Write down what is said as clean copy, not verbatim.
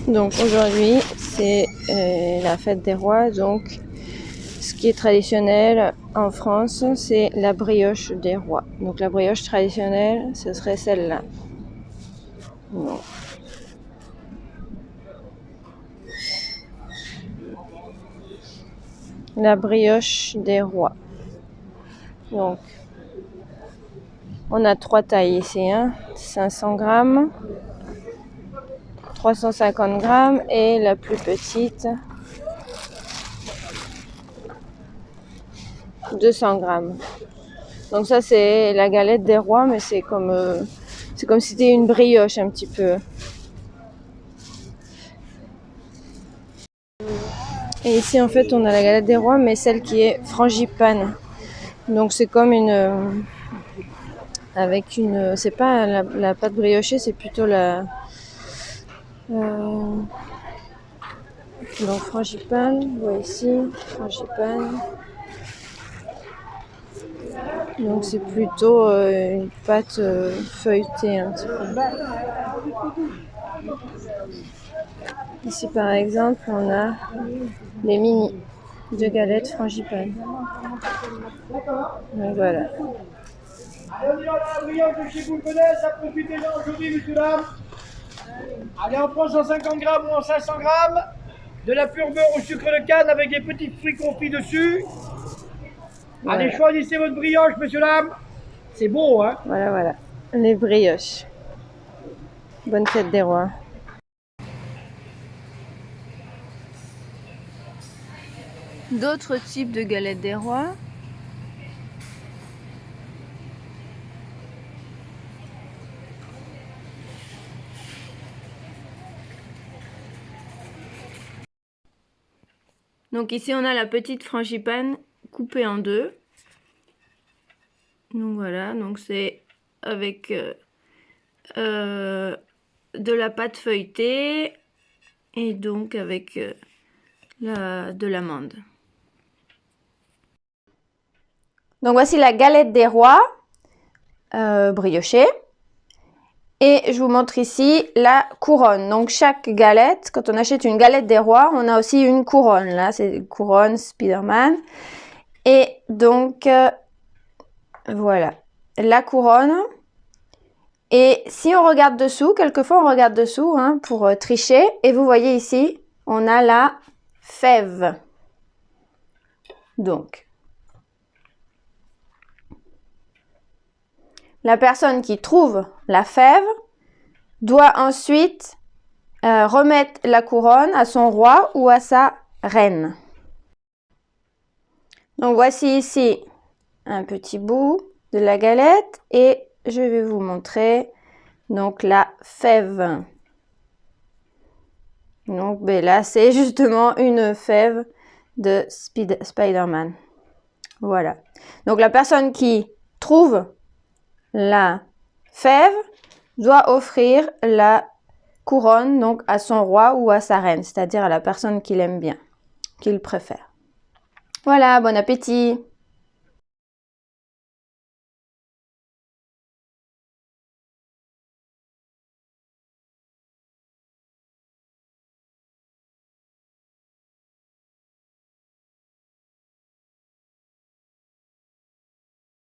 Donc aujourd'hui c'est la fête des rois, donc ce qui est traditionnel en France c'est la brioche des rois. Donc la brioche traditionnelle ce serait celle-là. Bon. La brioche des rois. Donc on a 3 tailles ici, hein, 500 grammes, 350 grammes et la plus petite 200 grammes. Donc ça c'est la galette des rois, mais c'est comme si c'était une brioche un petit peu. Et ici en fait on a la galette des rois, mais celle qui est frangipane. Donc c'est comme une avec une, c'est pas la pâte briochée, c'est plutôt la donc frangipane. Vous voyez ici frangipane. Donc c'est plutôt une pâte feuilletée un petit peu. Ici par exemple on a les mini de galettes frangipane. Donc voilà. Allez, on y va, la brioche de chez Boulconnet, ça profite déjà aujourd'hui, monsieur, dames. Allez, on prend 150 grammes ou en 500 grammes. De la pure beurre au sucre de canne avec des petits fruits confits dessus. Voilà. Allez, choisissez votre brioche, monsieur, dames. C'est beau, hein? Voilà. Les brioches. Bonne fête des rois. D'autres types de galettes des rois. Donc ici on a la petite frangipane coupée en deux. Donc voilà, donc c'est avec de la pâte feuilletée et donc avec de l'amande. Donc voici la galette des rois briochée. Et je vous montre ici la couronne. Donc chaque galette, quand on achète une galette des rois, on a aussi une couronne. Là, c'est une couronne Spider-Man. Et donc, voilà, la couronne. Et si on regarde dessous, quelquefois on regarde dessous hein, pour tricher. Et vous voyez ici, on a la fève. Donc, la personne qui trouve la fève doit ensuite remettre la couronne à son roi ou à sa reine. Donc voici ici un petit bout de la galette et je vais vous montrer donc la fève. Donc ben là c'est justement une fève de Spider-Man. Voilà. Donc la personne qui trouve la fève doit offrir la couronne donc à son roi ou à sa reine, c'est-à-dire à la personne qu'il aime bien, qu'il préfère. Voilà, bon appétit!